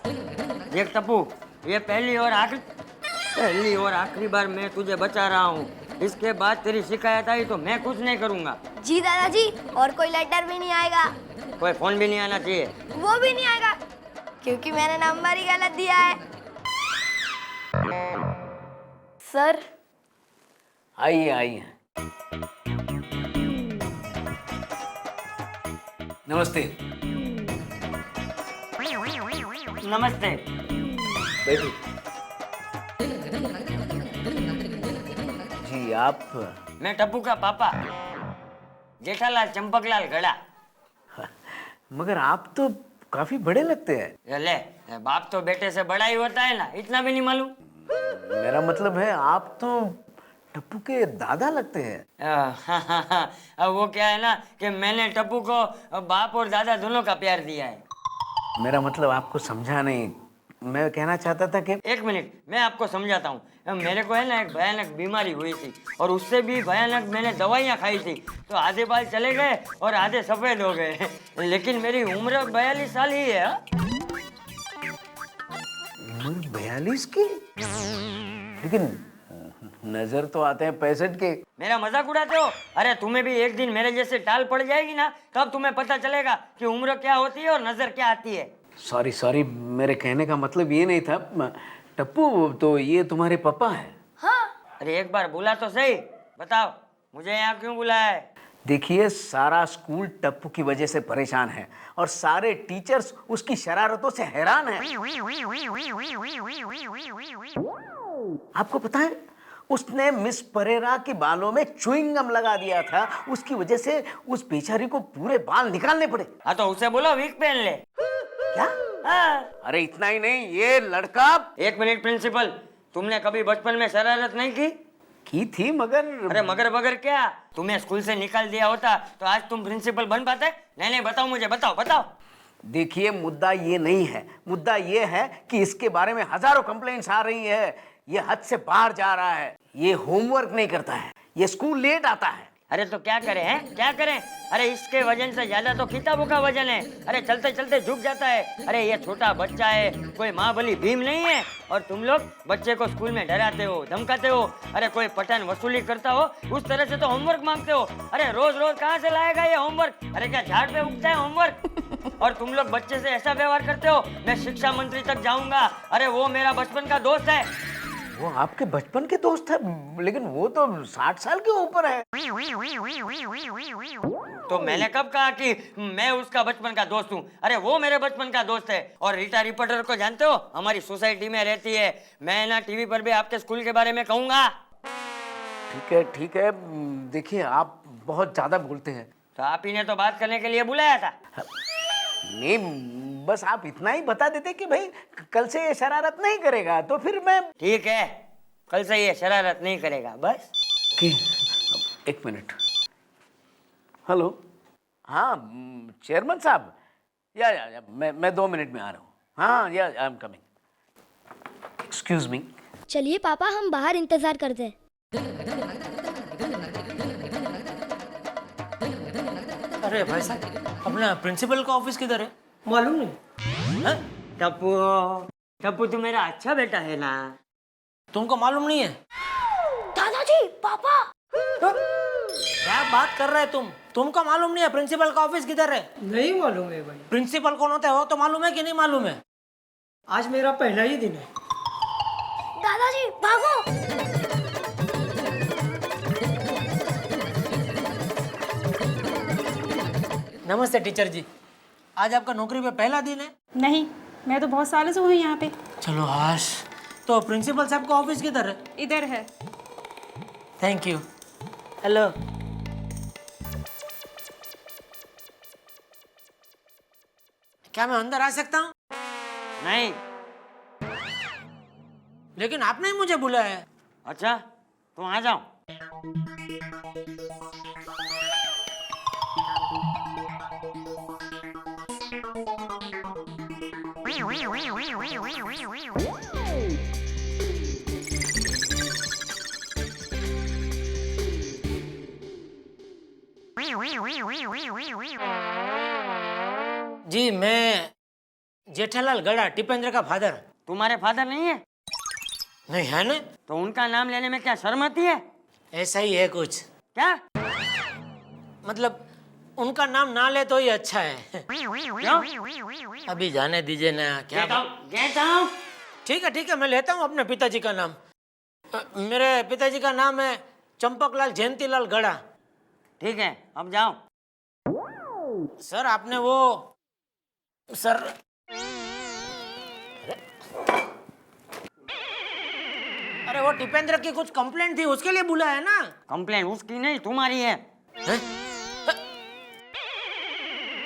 देख टप्पू, ये पहली और आखिरी बार मैं तुझे बचा रहा हूँ। इसके बाद तेरी शिकायत आई तो मैं कुछ नहीं करूँगा। जी दादाजी, और कोई लेटर भी नहीं आएगा। कोई फोन भी नहीं आना चाहिए। वो भी नहीं आएगा क्योंकि मैंने नंबर ही गलत दिया है। सर आइए आइए। नमस्ते। नमस्ते। बैठिए। जी आप? मैं टप्पू का पापा, जेठालाल चंपकलाल गड़ा। मगर आप तो काफी बड़े लगते हैं। ये ले, बाप तो बेटे से बड़ा ही होता है ना, इतना भी नहीं मालूम? मेरा मतलब है आप तो टप्पू के दादा लगते हैं। अब वो क्या है ना कि मैंने टप्पू को बाप और दादा दोनों का प्यार दिया है। मेरा मतलब आपको समझा नहीं। मैं कहना चाहता था कि एक मिनट, मैं आपको समझाता हूँ। मेरे को है ना एक भयानक बीमारी हुई थी और उससे भी भयानक मैंने दवाइयाँ खाई थी, तो आधे बाल चले गए और आधे सफेद हो गए। लेकिन मेरी उम्र 42 साल ही है। उम्र 42 की? लेकिन नजर तो आते हैं 65 के। मेरा मजाक उड़ाते हो? अरे तुम्हें भी एक दिन मेरे जैसे टाल पड़ जाएगी ना, तब तुम्हें पता चलेगा कि उम्र क्या होती है और नजर क्या आती है। सॉरी, मेरे कहने का मतलब ये नहीं था। टप्पू, तो ये तुम्हारे पापा हैं? हाँ। अरे एक बार बोला तो सही, बताओ मुझे यहाँ क्यों बुलाया है? देखिए, सारा स्कूल टप्पू की वजह से परेशान है और सारे टीचर्स उसकी शरारतों से हैरान हैं। आपको पता है, उसने मिस परेरा के बालों में च्युइंगम लगा दिया था। उसकी वजह से उस बेचारी को पूरे बाल निकालने पड़े। हाँ तो उसे बोलो विग पहन ले। क्या? हाँ। अरे इतना ही नहीं, ये लड़का। एक मिनट प्रिंसिपल, तुमने कभी बचपन में शरारत नहीं की थी मगर। अरे मगर क्या, तुम्हें स्कूल से निकाल दिया होता तो आज तुम प्रिंसिपल बन पाते? नहीं बताओ मुझे, बताओ। देखिए, मुद्दा ये नहीं है। मुद्दा ये है कि इसके बारे में हजारों कंप्लेंट्स आ रही है। ये हद से बाहर जा रहा है। ये होमवर्क नहीं करता है, ये स्कूल लेट आता है। अरे तो क्या करें, क्या करें? अरे इसके वजन से ज्यादा तो किताबों का वजन है। अरे चलते चलते झुक जाता है। अरे ये छोटा बच्चा है, कोई महाबली भीम नहीं है। और तुम लोग बच्चे को स्कूल में डराते हो, धमकाते हो। अरे कोई पठान वसूली करता हो उस तरह से तो होमवर्क मांगते हो। अरे रोज रोज कहाँ से लाएगा ये होमवर्क? अरे क्या झाड़ पे उगता है होमवर्क? और तुम लोग बच्चे से ऐसा व्यवहार करते हो, मैं शिक्षा मंत्री तक जाऊंगा। अरे वो मेरा बचपन का दोस्त है। वो आपके बचपन के दोस्त है, लेकिन वो तो 60 साल के ऊपर है। तो मैंने कब कहा कि मैं उसका बचपन का दोस्त हूँ? अरे वो मेरे बचपन का दोस्त है। और रीटा रिपोर्टर को जानते हो, हमारी सोसाइटी में रहती है। मैं ना टीवी पर भी आपके स्कूल के बारे में कहूंगा। ठीक है। देखिए, आप बहुत ज्यादा बोलते हैं। तो आप ही ने तो बात करने के लिए बुलाया था। नहीं, बस आप इतना ही बता देते कि भाई कल से ये शरारत नहीं करेगा, तो फिर मैं। ठीक है, कल से ये शरारत नहीं करेगा बस। एक मिनट। हेलो। हाँ, चेयरमैन साहब। या मैं 2 मिनट में आ रहा हूँ। हाँ, या I am coming. Excuse me. चलिए पापा, हम बाहर इंतजार करते हैं। अरे भाई साहब, अपना प्रिंसिपल का ऑफिस किधर है? मालूम नहीं। टप्पू तू मेरा अच्छा बेटा है ना? तुमको मालूम नहीं है? दादाजी, पापा। क्या बात कर रहे तुम? तुमको मालूम नहीं है प्रिंसिपल का ऑफिस किधर है? नहीं मालूम है भाई। प्रिंसिपल कौन होता है वो तो मालूम है कि नहीं मालूम है? आज मेरा पहला ही दिन है। दादाजी भागो। नमस्ते टीचर जी, आज आपका नौकरी पे पहला दिन है? नहीं, मैं तो बहुत सालों से हूँ यहाँ पे। चलो हाश। तो प्रिंसिपल साहब का ऑफिस किधर है? इधर है। Thank you. हेलो। क्या मैं अंदर आ सकता हूँ? नहीं। लेकिन आपने ही मुझे बुलाया है। अच्छा, तुम आ जाओ। जी, मैं जेठालाल गड़ा, टिपेंद्र का फादर। तुम्हारे फादर नहीं है? नहीं है ना? तो उनका नाम लेने में क्या शर्म आती है? ऐसा ही है कुछ। क्या? मतलब उनका नाम ना ले तो ही अच्छा है। क्यों? अभी जाने दीजिए ना, क्या गेट आउट। ठीक है, मैं लेता हूँ अपने पिताजी का नाम। मेरे पिताजी का नाम है चंपकलाल जयंतीलाल गड़ा। ठीक है, अब जाओ। सर आपने वो सर अरे वो टिपेंद्र की कुछ कंप्लेंट थी, उसके लिए बुलाया है ना। कंप्लेंट उसकी नहीं तुम्हारी है।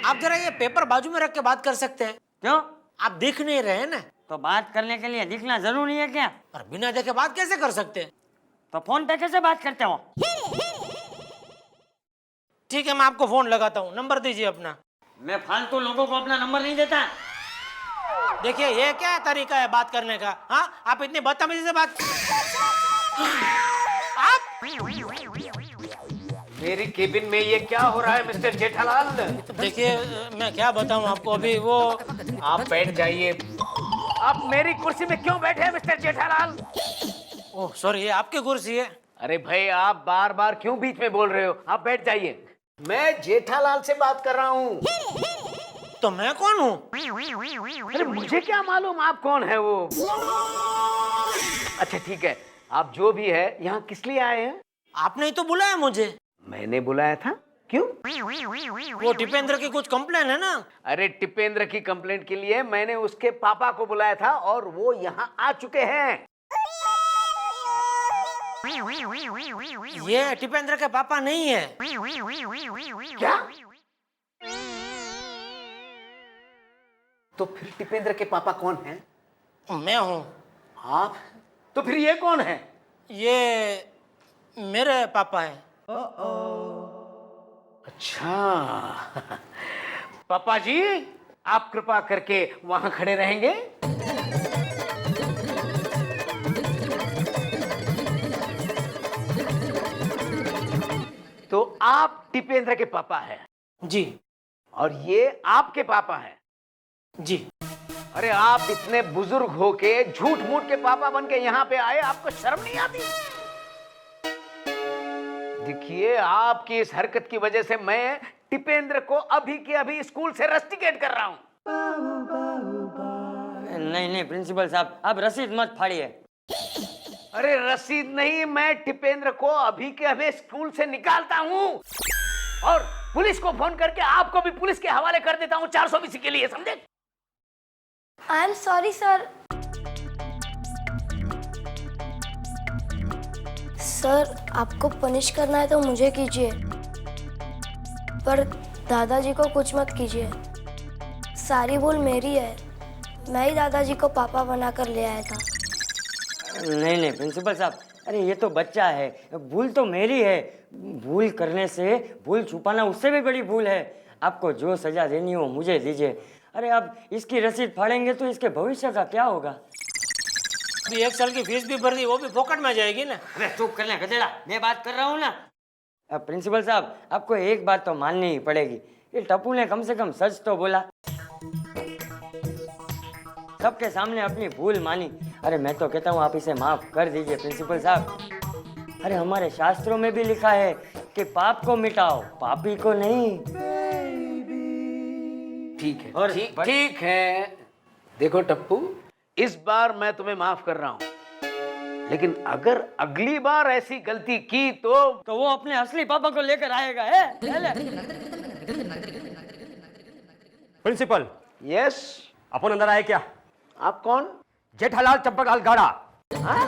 आप जरा ये पेपर बाजू में रख के बात कर सकते हैं? क्यों? आप दिख नहीं रहे हैं ना। तो बात करने के लिए दिखना जरूरी है क्या? और बिना देखे बात कैसे कर सकते हैं? तो फोन पे कैसे बात करते हो? ठीक है, मैं आपको फोन लगाता हूँ, नंबर दीजिए अपना। मैं फालतू लोगों को अपना नंबर नहीं देता। देखिए ये क्या तरीका है बात करने का? हाँ, आप इतनी बदतमीजी से बात आप मेरी केबिन में ये क्या हो रहा है मिस्टर जेठालाल? देखिए मैं क्या बताऊं आपको, अभी वो आप बैठ जाइए। आप मेरी कुर्सी में क्यों बैठे हैं मिस्टर जेठालाल? ओह सॉरी, ये आपकी कुर्सी है। अरे भाई आप बार बार क्यों बीच में बोल रहे हो? आप बैठ जाइए। मैं जेठालाल से बात कर रहा हूँ। तो मैं कौन हूँ? अरे मुझे क्या मालूम आप कौन है वो? अच्छा ठीक है, आप जो भी है यहाँ किस लिए आए हैं? आपने ही तो बुलाया मुझे। मैंने बुलाया था? क्यों? वो टिपेंद्र की कुछ कंप्लेन है ना। अरे टिपेंद्र की कंप्लेंट के लिए मैंने उसके पापा को बुलाया था और वो यहाँ आ चुके हैं। ये टिपेंद्र के पापा नहीं है। क्या? तो फिर टिपेंद्र के पापा कौन हैं? मैं हूँ। आप? तो फिर ये कौन है? ये मेरे पापा है। अच्छा पापा जी, आप कृपा करके वहां खड़े रहेंगे। तो आप टिपेंद्र के पापा हैं? जी। और ये आपके पापा हैं? जी। अरे आप इतने बुजुर्ग होके झूठ मूठ के पापा बन के यहाँ पे आए, आपको शर्म नहीं आती? देखिए आपकी इस हरकत की वजह से मैं टिपेंद्र को अभी के अभी स्कूल से रस्टिकेट कर रहा हूं। नहीं प्रिंसिपल साहब, आप रसीद मत फाड़िए। अरे रसीद नहीं, मैं टिपेंद्र को अभी के अभी स्कूल से निकालता हूं और पुलिस को फोन करके आपको भी पुलिस के हवाले कर देता हूं 420 के लिए, समझे? I am sorry sir. Sir आपको पनिश करना है तो मुझे कीजिए, पर दादाजी को कुछ मत कीजिए। सारी भूल मेरी है, मैं ही दादाजी को पापा बनाकर ले आया था। नहीं प्रिंसिपल साहब, अरे ये तो बच्चा है, भूल तो मेरी है। भूल करने से भूल छुपाना उससे भी बड़ी भूल है। आपको जो सजा देनी हो मुझे दीजिए। अरे अब इसकी रसीद फाड़ेंगे तो इसके भविष्य का क्या होगा? अभी 1 साल की फीस भी भर दी, वो भी फोकट में जाएगी ना। अरे चुप कर ले गधेड़ा, मैं बात कर रहा हूँ ना। अब प्रिंसिपल साहब, आपको एक बात तो माननी ही पड़ेगी, ये टप्पू ने कम से कम सच तो बोला, सबके सामने अपनी भूल मानी। अरे मैं तो कहता हूँ आप इसे माफ कर दीजिए प्रिंसिपल साहब। अरे हमारे शास्त्रों में भी लिखा है कि पाप को मिटाओ, पापी को नहीं। ठीक है, और ठीक है। देखो टप्पू, इस बार मैं तुम्हें माफ कर रहा हूं, लेकिन अगर अगली बार ऐसी गलती की तो वो अपने असली पापा को लेकर आएगा है? प्रिंसिपल। यस। अपन अंदर आए क्या? आप कौन? जेठालाल चंपकलाल गाड़ा। हाँ?